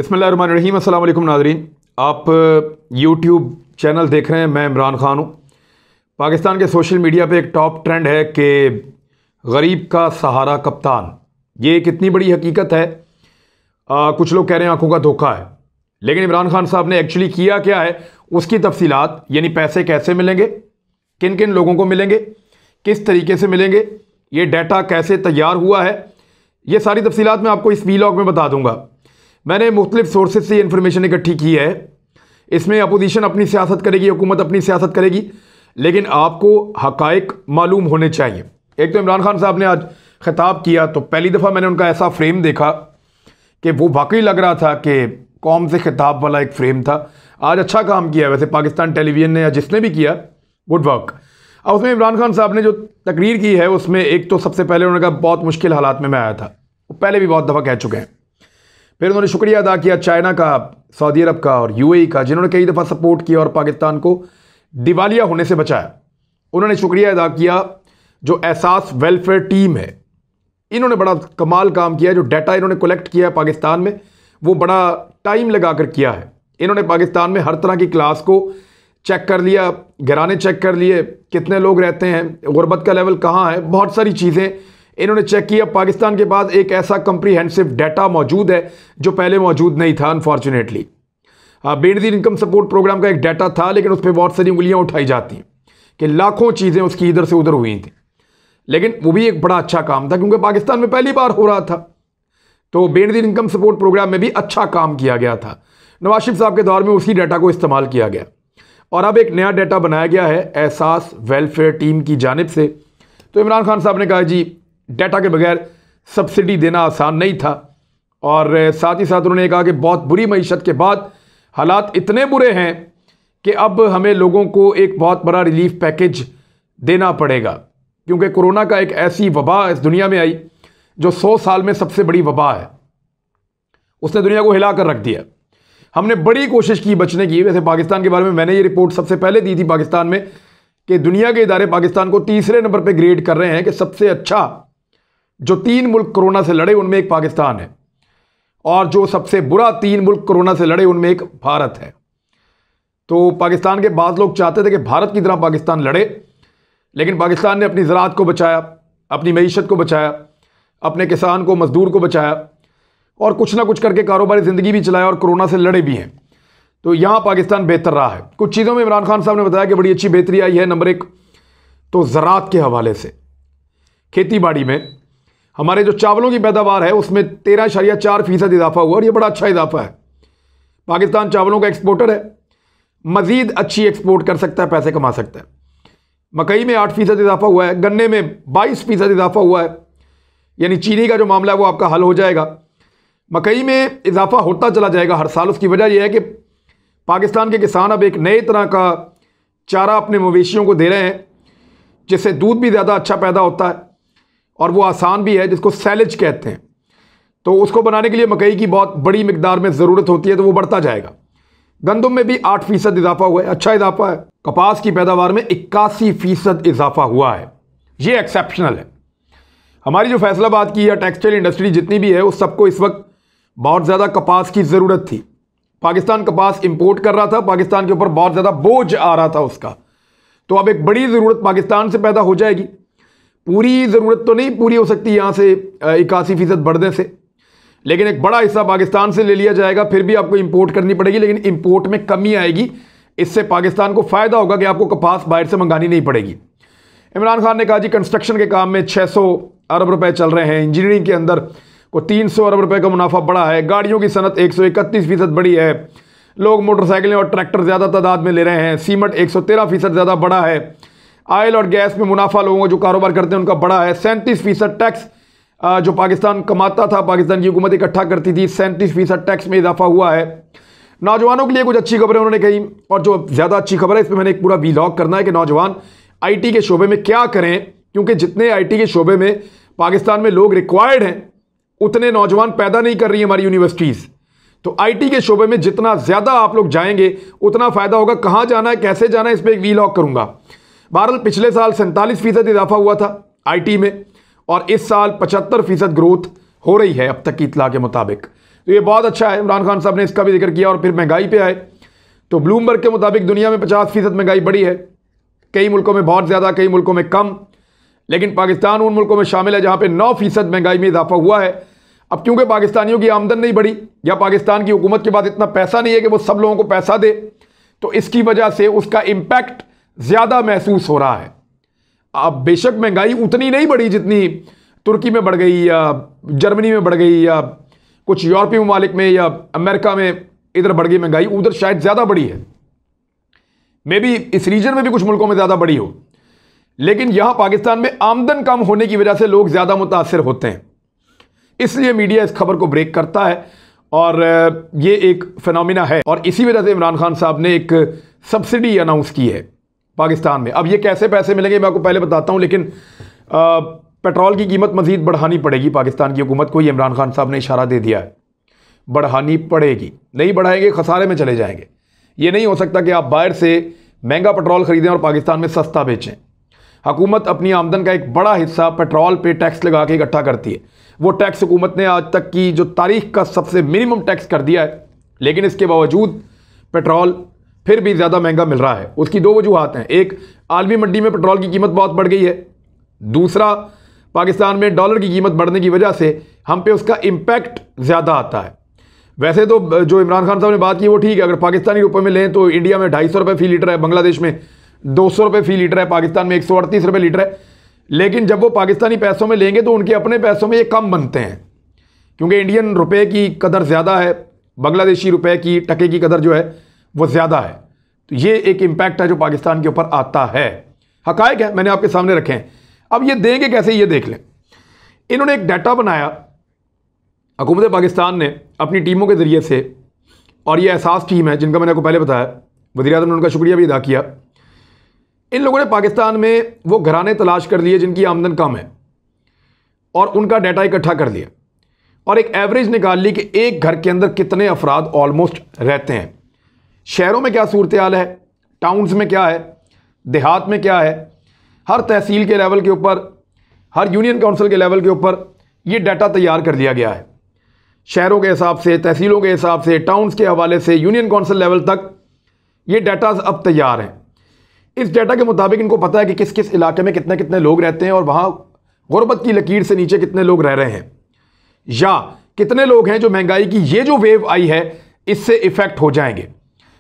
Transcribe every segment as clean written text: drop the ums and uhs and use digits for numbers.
बिस्मिल्लाहिर्रहमानिर्रहीम। अस्सलाम वालेकुम नाज़रीन, आप यूट्यूब चैनल देख रहे हैं। मैं इमरान खान हूँ। पाकिस्तान के सोशल मीडिया पे एक टॉप ट्रेंड है कि गरीब का सहारा कप्तान। ये कितनी बड़ी हकीकत है। कुछ लोग कह रहे हैं आंखों का धोखा है, लेकिन इमरान खान साहब ने एक्चुअली किया क्या है उसकी तफसीलात, यानी पैसे कैसे मिलेंगे, किन किन लोगों को मिलेंगे, किस तरीके से मिलेंगे, ये डाटा कैसे तैयार हुआ है, ये सारी तफसीलात मैं आपको इस वीलॉग में बता दूंगा। मैंने मुख्तलिफ सोर्सेज से इन्फॉर्मेशन इकट्ठी की है। इसमें अपोजिशन अपनी सियासत करेगी, हुकूमत अपनी सियासत करेगी, लेकिन आपको हकायक मालूम होने चाहिए। एक तो इमरान खान साहब ने आज खिताब किया तो पहली दफ़ा मैंने उनका ऐसा फ्रेम देखा कि वो वाकई लग रहा था कि कौम से खिताब वाला एक फ्रेम था। आज अच्छा काम किया वैसे पाकिस्तान टेलीविजन ने या जिसने भी किया, गुड वर्क। अब उसमें इमरान खान साहब ने जो तकरीर की है उसमें एक तो सबसे पहले उन्होंने कहा बहुत मुश्किल हालात में मैं आया था, वो पहले भी बहुत दफ़ा कह चुके हैं। फिर उन्होंने शुक्रिया अदा किया चाइना का, सऊदी अरब का और यूएई का, जिन्होंने कई दफ़ा सपोर्ट किया और पाकिस्तान को दिवालिया होने से बचाया। उन्होंने शुक्रिया अदा किया जो एहसास वेलफेयर टीम है, इन्होंने बड़ा कमाल काम किया। जो डाटा इन्होंने कलेक्ट किया है पाकिस्तान में वो बड़ा टाइम लगा कर किया है। इन्होंने पाकिस्तान में हर तरह की क्लास को चेक कर लिया, घराने चेक कर लिए, कितने लोग रहते हैं, गुर्बत का लेवल कहाँ है, बहुत सारी चीज़ें इन्होंने चेक किया। पाकिस्तान के पास एक ऐसा कंप्रीहेंसिव डाटा मौजूद है जो पहले मौजूद नहीं था unfortunately. Benazir income support programme का एक डाटा था, लेकिन उस पर बहुत सारी उंगलियां उठाई जाती हैं कि लाखों चीज़ें उसकी इधर से उधर हुई थी, लेकिन वो भी एक बड़ा अच्छा काम था क्योंकि पाकिस्तान में पहली बार हो रहा था। तो बेनज़ीर इनकम सपोर्ट प्रोग्राम में भी अच्छा काम किया गया था। नवाज शरीफ साहब के दौर में उसी डाटा को इस्तेमाल किया गया और अब एक नया डाटा बनाया गया है एहसास वेलफेयर टीम की जानिब से। तो इमरान खान साहब ने कहा जी डाटा के बगैर सब्सिडी देना आसान नहीं था, और साथ ही साथ उन्होंने कहा कि बहुत बुरी मईशत के बाद हालात इतने बुरे हैं कि अब हमें लोगों को एक बहुत बड़ा रिलीफ पैकेज देना पड़ेगा, क्योंकि कोरोना का एक ऐसी वबा इस दुनिया में आई जो 100 साल में सबसे बड़ी वबा है। उसने दुनिया को हिला कर रख दिया। हमने बड़ी कोशिश की बचने की। वैसे पाकिस्तान के बारे में मैंने ये रिपोर्ट सबसे पहले दी थी पाकिस्तान में कि दुनिया के इदारे पाकिस्तान को तीसरे नंबर पे ग्रेड कर रहे हैं कि सबसे अच्छा जो 3 मुल्क कोरोना से लड़े उनमें एक पाकिस्तान है, और जो सबसे बुरा 3 मुल्क कोरोना से लड़े उनमें एक भारत है। तो पाकिस्तान के बाद लोग चाहते थे कि भारत की तरह पाकिस्तान लड़े, लेकिन पाकिस्तान ने अपनी ज़राअत को बचाया, अपनी मईशत को बचाया, अपने किसान को, मजदूर को बचाया और कुछ ना कुछ करके कारोबारी ज़िंदगी भी चलाया और कोरोना से लड़े भी हैं। तो यहाँ पाकिस्तान बेहतर रहा है। कुछ चीज़ों में इमरान खान साहब ने बताया कि बड़ी अच्छी बेहतरी आई है। नंबर 1 तो ज़राअत के हवाले से खेती बाड़ी में हमारे जो चावलों की पैदावार है उसमें 13.4% इजाफा हुआ और ये बड़ा अच्छा इजाफा है। पाकिस्तान चावलों का एक्सपोर्टर है, मज़ीद अच्छी एक्सपोर्ट कर सकता है, पैसे कमा सकता है। मकई में 8% इजाफा हुआ है, गन्ने में 22% इजाफा हुआ है, यानी चीनी का जो मामला है वो आपका हल हो जाएगा। मकई में इजाफा होता चला जाएगा हर साल। उसकी वजह यह है कि पाकिस्तान के किसान अब एक नए तरह का चारा अपने मवेशियों को दे रहे हैं जिससे दूध भी ज़्यादा अच्छा पैदा होता है और वो आसान भी है, जिसको सैलेज कहते हैं। तो उसको बनाने के लिए मकई की बहुत बड़ी मिकदार में ज़रूरत होती है, तो वो बढ़ता जाएगा। गंदम में भी 8% इजाफा हुआ है, अच्छा इजाफा है। कपास की पैदावार में 81% इजाफा हुआ है, ये एक्सेप्शनल है। हमारी जो फैसलाबाद की या टेक्सटाइल इंडस्ट्री जितनी भी है उस सबको इस वक्त बहुत ज़्यादा कपास की ज़रूरत थी। पाकिस्तान कपास इंपोर्ट कर रहा था, पाकिस्तान के ऊपर बहुत ज़्यादा बोझ आ रहा था उसका। तो अब एक बड़ी ज़रूरत पाकिस्तान से पैदा हो जाएगी। पूरी ज़रूरत तो नहीं पूरी हो सकती यहाँ से 81% बढ़ने से, लेकिन एक बड़ा हिस्सा पाकिस्तान से ले लिया जाएगा। फिर भी आपको इंपोर्ट करनी पड़ेगी, लेकिन इंपोर्ट में कमी आएगी। इससे पाकिस्तान को फ़ायदा होगा कि आपको कपास बाहर से मंगानी नहीं पड़ेगी। इमरान खान ने कहा जी कंस्ट्रक्शन के काम में 600 अरब रुपए चल रहे हैं, इंजीनियरिंग के अंदर को 300 अरब रुपए का मुनाफा बढ़ा है, गाड़ियों की सनत 131% बढ़ी है, लोग मोटरसाइकिलें और ट्रैक्टर ज़्यादा तादाद में ले रहे हैं, सीमेंट 113% ज़्यादा बढ़ा है, ऑयल और गैस में मुनाफा लोगों जो कारोबार करते हैं उनका बढ़ा है, 37% टैक्स जो पाकिस्तान कमाता था, पाकिस्तान की हुकूमत इकट्ठा करती थी, 37% टैक्स में इजाफा हुआ है। नौजवानों के लिए कुछ अच्छी खबरें उन्होंने कही, और जो ज़्यादा अच्छी खबर है इस पर मैंने एक पूरा वीलॉग करना है कि नौजवान IT के शोबे में क्या करें, क्योंकि जितने IT के शोबे में पाकिस्तान में लोग रिक्वायर्ड हैं उतने नौजवान पैदा नहीं कर रही है हमारी यूनिवर्सिटीज़। तो IT के शोबे में जितना ज़्यादा आप लोग जाएंगे उतना फ़ायदा होगा। कहाँ जाना है, कैसे जाना है, इस पर एक वीलॉग करूँगा। बहरहाल पिछले साल 47% इजाफा हुआ था IT में और इस साल 75% ग्रोथ हो रही है अब तक की इतला के मुताबिक। तो ये बहुत अच्छा है, इमरान खान साहब ने इसका भी जिक्र किया। और फिर महंगाई पे आए तो ब्लूमबर्ग के मुताबिक दुनिया में 50% महंगाई बढ़ी है, कई मुल्कों में बहुत ज़्यादा, कई मुल्कों में कम, लेकिन पाकिस्तान उन मुल्कों में शामिल है जहाँ पे 9% महंगाई में इजाफा हुआ है। अब क्योंकि पाकिस्तानियों की आमदन नहीं बढ़ी या पाकिस्तान की हुकूमत के पास इतना पैसा नहीं है कि वो सब लोगों को पैसा दे, तो इसकी वजह से उसका इम्पैक्ट ज़्यादा महसूस हो रहा है। अब बेशक महंगाई उतनी नहीं बढ़ी जितनी तुर्की में बढ़ गई या जर्मनी में बढ़ गई या कुछ यूरोपीय ममालिक में या अमेरिका में इधर बढ़ गई महंगाई, उधर शायद ज़्यादा बढ़ी है, मे बी इस रीजन में भी कुछ मुल्कों में ज़्यादा बढ़ी हो, लेकिन यहां पाकिस्तान में आमदन कम होने की वजह से लोग ज़्यादा मुतासिर होते हैं, इसलिए मीडिया इस खबर को ब्रेक करता है और ये एक फिनोमिना है। और इसी वजह से इमरान खान साहब ने एक सब्सिडी अनाउंस की है पाकिस्तान में। अब ये कैसे पैसे मिलेंगे मैं आपको पहले बताता हूं, लेकिन पेट्रोल की कीमत मजीद बढ़ानी पड़ेगी पाकिस्तान की हुकूमत को, ये इमरान खान साहब ने इशारा दे दिया है, बढ़ानी पड़ेगी, नहीं बढ़ाएंगे खसारे में चले जाएंगे। ये नहीं हो सकता कि आप बाहर से महंगा पेट्रोल खरीदें और पाकिस्तान में सस्ता बेचें। हुकूमत अपनी आमदन का एक बड़ा हिस्सा पेट्रोल पे टैक्स लगा के इकट्ठा करती है, वो टैक्स हुकूमत ने आज तक की जो तारीख का सबसे मिनिमम टैक्स कर दिया है, लेकिन इसके बावजूद पेट्रोल फिर भी ज़्यादा महंगा मिल रहा है। उसकी दो वजूहात हैं, एक आलमी मंडी में पेट्रोल की कीमत बहुत बढ़ गई है, दूसरा पाकिस्तान में डॉलर की कीमत बढ़ने की वजह से हम पे उसका इम्पैक्ट ज़्यादा आता है। वैसे तो जो इमरान खान साहब ने बात की वो ठीक है, अगर पाकिस्तानी रुपए में लें तो इंडिया में 250 रुपये फी लीटर है, बांग्लादेश में 200 रुपये फी लीटर है, पाकिस्तान में 138 रुपये लीटर है। लेकिन जब वो पाकिस्तानी पैसों में लेंगे तो उनके अपने पैसों में ये कम बनते हैं, क्योंकि इंडियन रुपए की कदर ज़्यादा है, बांग्लादेशी रुपए की टके की कदर जो है वो ज़्यादा है। तो ये एक इम्पैक्ट है जो पाकिस्तान के ऊपर आता है, हकायक है, मैंने आपके सामने रखे हैं। अब ये देंगे कैसे, ये देख लें। इन्होंने एक डाटा बनाया हुकूमत पाकिस्तान ने अपनी टीमों के ज़रिए से, और ये एहसास टीम है जिनका मैंने आपको पहले बताया, वज़ीर-ए-आज़म ने उनका शुक्रिया भी अदा किया। इन लोगों ने पाकिस्तान में वो घराने तलाश कर लिए जिनकी आमदन कम है और उनका डाटा इकट्ठा कर लिया और एक एवरेज निकाल ली कि एक घर के अंदर कितने अफराद ऑलमोस्ट रहते हैं। शहरों में क्या सूरत हाल है, टाउन्स में क्या है, देहात में क्या है, हर तहसील के लेवल के ऊपर, हर यूनियन काउंसिल के लेवल के ऊपर ये डाटा तैयार कर लिया गया है। शहरों के हिसाब से, तहसीलों के हिसाब से, टाउन्स के हवाले से, यूनियन काउंसिल लेवल तक ये डाटा अब तैयार हैं। इस डाटा के मुताबिक इनको पता है कि किस किस इलाके में कितने कितने लोग रहते हैं और वहाँ गुर्बत की लकीर से नीचे कितने लोग रह रहे हैं, या कितने लोग हैं जो महंगाई की ये जो वेव आई है इससे इफेक्ट हो जाएंगे।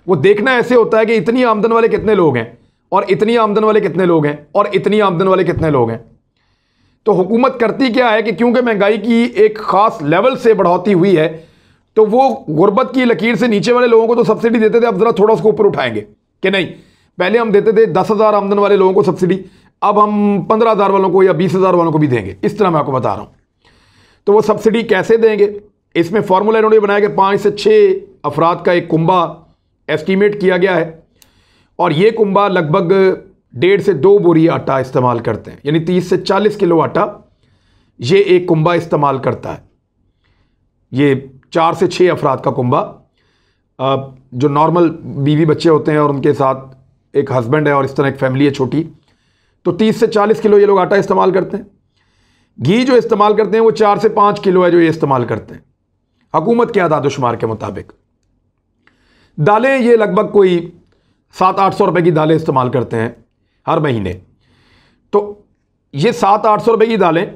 वो देखना ऐसे होता है कि इतनी आमदन वाले कितने लोग हैं और इतनी आमदन वाले कितने लोग हैं और इतनी आमदन वाले कितने लोग हैं। तो हुकूमत करती क्या है कि क्योंकि महंगाई की एक ख़ास लेवल से बढ़ोतरी हुई है तो वो गुर्बत की लकीर से नीचे वाले लोगों को तो सब्सिडी देते थे, अब ज़रा थोड़ा उसको ऊपर उठाएंगे कि नहीं, पहले हम देते थे 10,000 आमदन वाले लोगों को सब्सिडी, अब हम 15,000 वालों को या 20,000 वालों को भी देंगे। इस तरह मैं आपको बता रहा हूँ। तो वो सब्सिडी कैसे देंगे, इसमें फार्मूला इन्होंने बनाया कि 5 से 6 अफराद का एक कुंबा एस्टीमेट किया गया है और ये कुंबा लगभग 1.5 से 2 बोरी आटा इस्तेमाल करते हैं, यानी 30 से 40 किलो आटा ये एक कुंबा इस्तेमाल करता है। ये 4 से 6 अफराद का कुंबा, जो नॉर्मल बीवी बच्चे होते हैं और उनके साथ एक हस्बैंड है और इस तरह एक फैमिली है छोटी, तो 30 से 40 किलो ये लोग आटा इस्तेमाल करते हैं। घी जो इस्तेमाल करते हैं वो 4 से 5 किलो है जो ये इस्तेमाल करते हैं हुकूमत के आदाद-ओ-शुमार के मुताबिक। दालें ये लगभग कोई 700-800 रुपये की दालें इस्तेमाल करते हैं हर महीने। तो ये 700-800 रुपये की दालें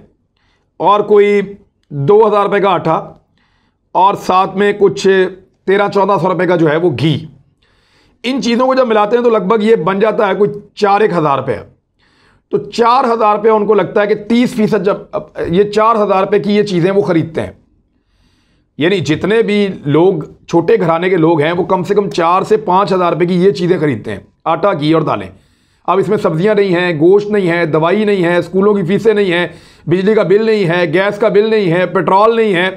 और कोई 2,000 रुपये का आटा और साथ में कुछ 1300-1400 रुपये का जो है वो घी, इन चीज़ों को जब मिलाते हैं तो लगभग ये बन जाता है कोई 4-1,000 रुपये। तो 4,000 रुपये उनको लगता है कि 30% जब ये 4,000 रुपये की ये चीज़ें वो ख़रीदते हैं, यानी जितने भी लोग छोटे घराने के लोग हैं वो कम से कम 4 से 5,000 रुपये की ये चीज़ें खरीदते हैं, आटा, घी और दालें। अब इसमें सब्जियां नहीं हैं, गोश्त नहीं है, दवाई नहीं है, स्कूलों की फीसें नहीं हैं, बिजली का बिल नहीं है, गैस का बिल नहीं है, पेट्रोल नहीं है,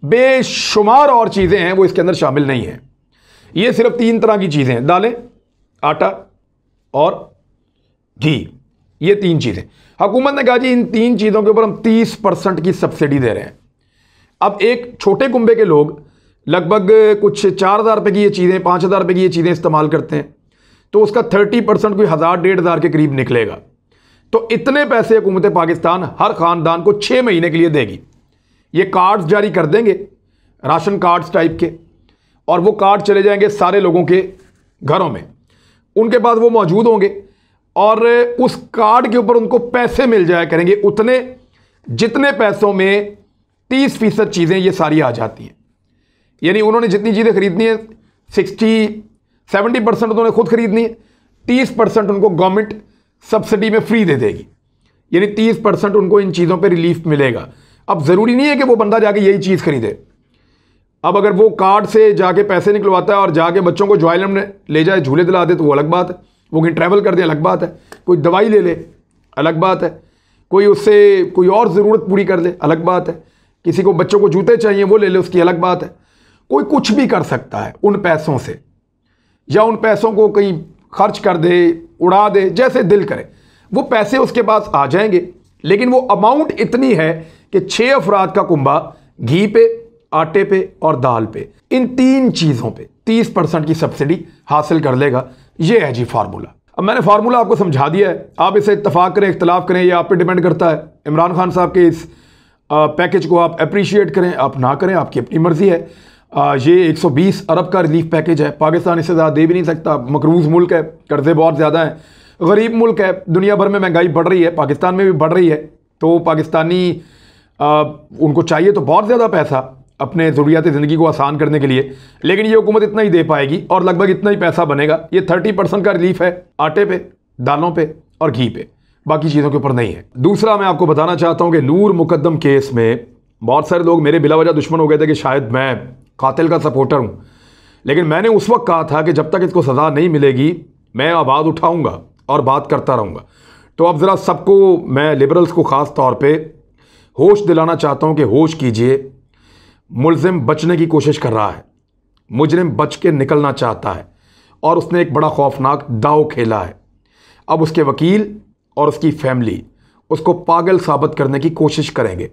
बेशुमार और चीज़ें हैं वो इसके अंदर शामिल नहीं हैं। ये सिर्फ 3 तरह की चीज़ें हैं, दालें, आटा और घी, ये 3 चीज़ें। हुकूमत ने कहा जी इन 3 चीज़ों के ऊपर हम 30% की सब्सिडी दे रहे हैं। अब एक छोटे कुंबे के लोग लगभग कुछ 4,000 रुपये की ये चीज़ें, 5,000 रुपये की ये चीज़ें इस्तेमाल करते हैं, तो उसका 30% कोई 1,000-1,500 के करीब निकलेगा। तो इतने पैसे हुकूमत पाकिस्तान हर ख़ानदान को 6 महीने के लिए देगी। ये कार्ड्स जारी कर देंगे राशन कार्ड्स टाइप के, और वो कार्ड चले जाएंगे सारे लोगों के घरों में, उनके पास वो मौजूद होंगे और उस कार्ड के ऊपर उनको पैसे मिल जाया करेंगे, उतने जितने पैसों में 30% चीज़ें ये सारी आ जाती हैं। यानी उन्होंने जितनी चीज़ें खरीदनी है 70% उन्होंने खुद खरीदनी है, 30% उनको गवर्नमेंट सब्सिडी में फ्री दे देगी, यानी 30% उनको इन चीज़ों पे रिलीफ मिलेगा। अब ज़रूरी नहीं है कि वो बंदा जाके यही चीज़ खरीदे। अब अगर वो कार्ड से जाके पैसे निकलवाता है और जाके बच्चों को जॉयलैंड में ले जाए, झूले दिला दे, तो वो अलग बात है। वो कहीं ट्रैवल कर दे, अलग बात है। कोई दवाई ले ले, अलग बात है। कोई उससे कोई और ज़रूरत पूरी कर ले, अलग बात है। किसी को बच्चों को जूते चाहिए, वो ले ले, उसकी अलग बात है। कोई कुछ भी कर सकता है उन पैसों से, या उन पैसों को कहीं खर्च कर दे, उड़ा दे, जैसे दिल करे। वो पैसे उसके पास आ जाएंगे, लेकिन वो अमाउंट इतनी है कि 6 अफराद का कुंबा घी पे, आटे पे और दाल पे, इन 3 चीज़ों पे 30% की सब्सिडी हासिल कर लेगा। ये है जी फार्मूला। अब मैंने फार्मूला आपको समझा दिया है, आप इसे इत्तफाक करें, इख्तलाफ करें, ये आप पे डिपेंड करता है। इमरान खान साहब के इस पैकेज को आप अप्रिशिएट करें, आप ना करें, आपकी अपनी मर्जी है। ये 120 अरब का रिलीफ पैकेज है। पाकिस्तान इससे ज़्यादा दे भी नहीं सकता। मकरूज़ मुल्क है, कर्जे बहुत ज़्यादा हैं, गरीब मुल्क है, दुनिया भर में महंगाई बढ़ रही है, पाकिस्तान में भी बढ़ रही है। तो पाकिस्तानी उनको चाहिए तो बहुत ज़्यादा पैसा अपने ज़रूरियात ज़िंदगी को आसान करने के लिए, लेकिन ये हुकूमत इतना ही दे पाएगी और लगभग इतना ही पैसा बनेगा। ये 30% का रिलीफ है आटे पे, दालों पे और घी पे, बाकी चीज़ों के ऊपर नहीं है। दूसरा मैं आपको बताना चाहता हूँ कि नूर मुकद्दम केस में बहुत सारे लोग मेरे बिला वजह दुश्मन हो गए थे कि शायद मैं कातिल का सपोर्टर हूँ, लेकिन मैंने उस वक्त कहा था कि जब तक इसको सज़ा नहीं मिलेगी मैं आवाज़ उठाऊँगा और बात करता रहूँगा। तो अब ज़रा सबको, मैं लिबरल्स को ख़ास तौर पर होश दिलाना चाहता हूँ कि होश कीजिए। मुल्ज़िम बचने की कोशिश कर रहा है, मुजरिम बच के निकलना चाहता है और उसने एक बड़ा खौफनाक दाव खेला है। अब उसके वकील और उसकी फैमिली उसको पागल साबित करने की कोशिश करेंगे।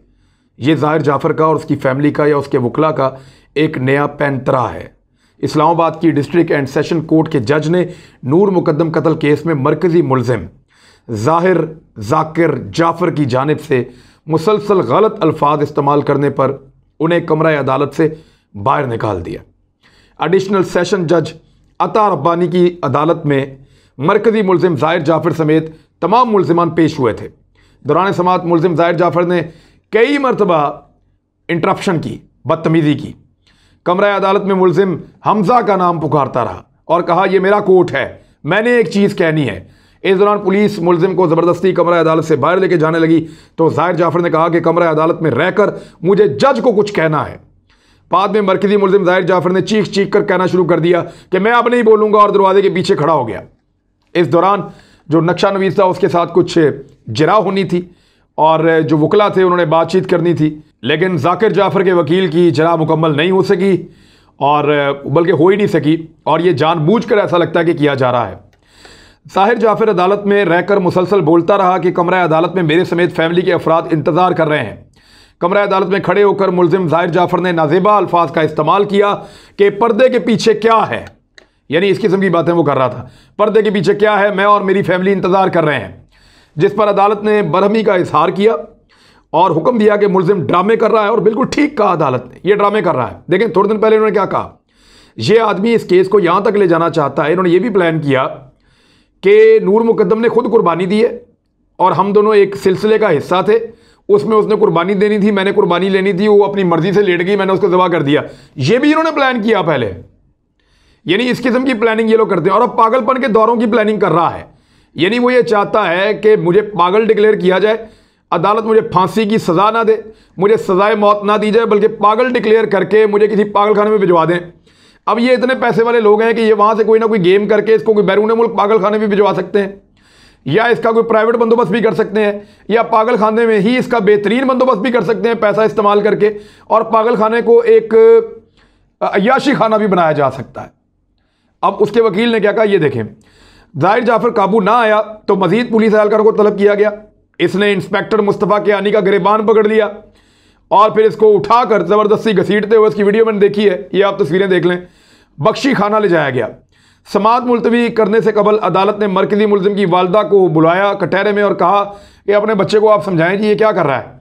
ये ज़ाहिर जाफ़र का और उसकी फैमिली का या उसके वकला का एक नया पैंतरा है। इस्लामाबाद की डिस्ट्रिक्ट एंड सेशन कोर्ट के जज ने नूर मुकद्दम कत्ल केस में मरकज़ी मुल्ज़िम ज़ाहिर ज़ाकिर जाफ़र की जानिब से मुसलसल गलत अल्फाज इस्तेमाल करने पर उन्हें कमरा अदालत से बाहर निकाल दिया। एडिशनल सेशन जज अता रब्बानी की अदालत में मरकज़ी मुल्ज़िम ज़ाहिर जाफ़र समेत तमाम मुल्ज़िमान पेश हुए थे। दौरान समाअत मुल्ज़िम ज़ाहिर जाफ़र ने कई मरतबा इंटरप्शन की, बदतमीज़ी की। कमरा अदालत में मुल्ज़िम हमज़ा का नाम पुकारता रहा और कहा, यह मेरा कोर्ट है, मैंने एक चीज़ कहनी है। इस दौरान पुलिस मुल्ज़िम को ज़बरदस्ती कमरा अदालत से बाहर लेके जाने लगी तो ज़ाहिर जाफ़र ने कहा कि कमरा अदालत में रहकर मुझे जज को कुछ कहना है। बाद में मरकज़ी मुल्ज़िम ज़ाहिर जाफ़र ने चीख चीख कर कहना शुरू कर दिया कि मैं अब नहीं बोलूँगा और दरवाजे के पीछे खड़ा हो गया। इस दौरान जो नक्शा नवीस था उसके साथ कुछ जरा होनी थी और जो वकला थे उन्होंने बातचीत करनी थी, लेकिन ज़ाकिर जाफ़र के वकील की जरा मुकम्मल नहीं हो सकी और बल्कि हो ही नहीं सकी, और ये जानबूझकर ऐसा लगता है कि किया जा रहा है। ज़ाहिर जाफ़र अदालत में रहकर मुसलसल बोलता रहा कि कमरा अदालत में मेरे समेत फैमिली के अफराद इंतज़ार कर रहे हैं। कमरा अदालत में खड़े होकर मुल्ज़िम ज़ाहिर जाफ़र ने नाज़ेबा अल्फाज का इस्तेमाल किया कि पर्दे के पीछे क्या है, यानी इस किस्म की बातें वो कर रहा था। पर्दे के पीछे क्या है, मैं और मेरी फैमिली इंतज़ार कर रहे हैं। जिस पर अदालत ने बरहमी का इजहार किया और हुक्म दिया कि मुल्ज़िम ड्रामे कर रहा है, और बिल्कुल ठीक कहा अदालत ने, यह ड्रामे कर रहा है। देखें थोड़े दिन पहले इन्होंने क्या कहा, यह आदमी इस केस को यहाँ तक ले जाना चाहता है। इन्होंने ये भी प्लान किया कि नूर मुकद्दम ने खुद कुर्बानी दी है और हम दोनों एक सिलसिले का हिस्सा थे, उसमें उसने कुर्बानी देनी थी, मैंने कुर्बानी लेनी थी, वो अपनी मर्जी से लेट गई, मैंने उसको ज़बह कर दिया। ये भी इन्होंने प्लान किया पहले, यानी इस किस्म की प्लानिंग ये लोग करते हैं। और अब पागलपन के दौरों की प्लानिंग कर रहा है, यानी वो ये चाहता है कि मुझे पागल डिक्लेयर किया जाए, अदालत मुझे फांसी की सज़ा ना दे, मुझे सज़ाए मौत ना दी जाए, बल्कि पागल डिक्लेयर करके मुझे किसी पागल खाने में भिजवा दें। अब ये इतने पैसे वाले लोग हैं कि ये वहाँ से कोई ना कोई गेम करके इसको कोई बैरून मुल्क पागल खाने में भिजवा सकते हैं, या इसका कोई प्राइवेट बंदोबस्त भी कर सकते हैं, या पागल खाने में ही इसका बेहतरीन बंदोबस्त भी कर सकते हैं पैसा इस्तेमाल करके, और पागल खाने को एक अय्याशी खाना भी बनाया जा सकता है। अब उसके वकील ने क्या कहा, ये देखें, ज़ाहिर जाफ़र काबू ना आया तो मजीद पुलिस एहलकार को तलब किया गया। इसने इंस्पेक्टर मुस्तफ़ा कियानी का गिरबान पकड़ लिया और फिर इसको उठाकर ज़बरदस्ती घसीटते हुए, इसकी वीडियो मैंने देखी है, ये आप तस्वीरें देख लें, बख्शी खाना ले जाया गया। समाअत मुलतवी करने से कबल अदालत ने मरकज़ी मुल्ज़िम की वालदा को बुलाया कटहरे में और कहा कि अपने बच्चे को आप समझाएं कि ये क्या कर रहा है।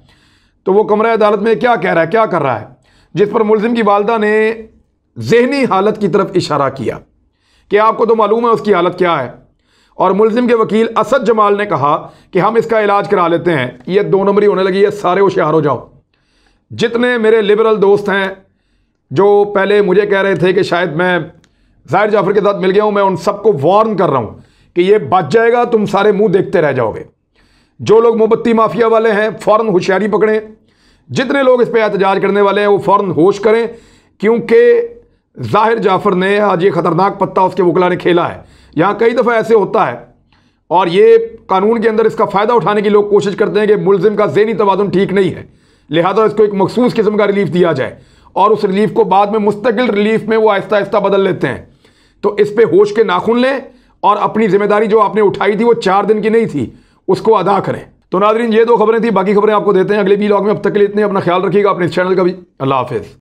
तो वो कमरा अदालत में क्या कह रहा है, क्या कर रहा है। जिस पर मुलजिम की वालदा ने जहनी हालत की तरफ इशारा किया कि आपको तो मालूम है उसकी हालत क्या है। और मुलजिम के वकील असद जमाल ने कहा कि हम इसका इलाज करा लेते हैं। ये 2 नंबरी होने लगी है, सारे होशियार हो जाओ। जितने मेरे लिबरल दोस्त हैं जो पहले मुझे कह रहे थे कि शायद मैं ज़ाहिर जाफर के साथ मिल गया हूं, मैं उन सबको वार्न कर रहा हूं कि ये बच जाएगा, तुम सारे मुंह देखते रह जाओगे। जो लोग मोमबत्ती माफिया वाले हैं फौरन होशियारी पकड़ें। जितने लोग इस पर एहतजाज करने वाले हैं वो फौरन होश करें, क्योंकि ज़ाहिर जाफर ने आज ये खतरनाक पत्ता उसके वकला ने खेला है। यहाँ कई दफ़ा ऐसे होता है और ये कानून के अंदर इसका फ़ायदा उठाने की लोग कोशिश करते हैं कि मुलजिम का ज़हनी तवाज़ुन ठीक नहीं है, लिहाजा इसको एक मखसूस किस्म का रिलीफ दिया जाए और उस रिलीफ को बाद में मुस्तकिल रिलीफ में वो आहिस्ता आहिस्ता बदल लेते हैं। तो इस पर होश के नाखून लें और अपनी जिम्मेदारी जो आपने उठाई थी वो 4 दिन की नहीं थी, उसको अदा करें। तो नाज़रीन, ये 2 खबरें थी, बाकी खबरें आपको देते हैं अगले व्लॉग में। अब तक के लिए इतने, अपना ख्याल रखिएगा, अपने इस चैनल का भी। अल्लाह हाफिज़।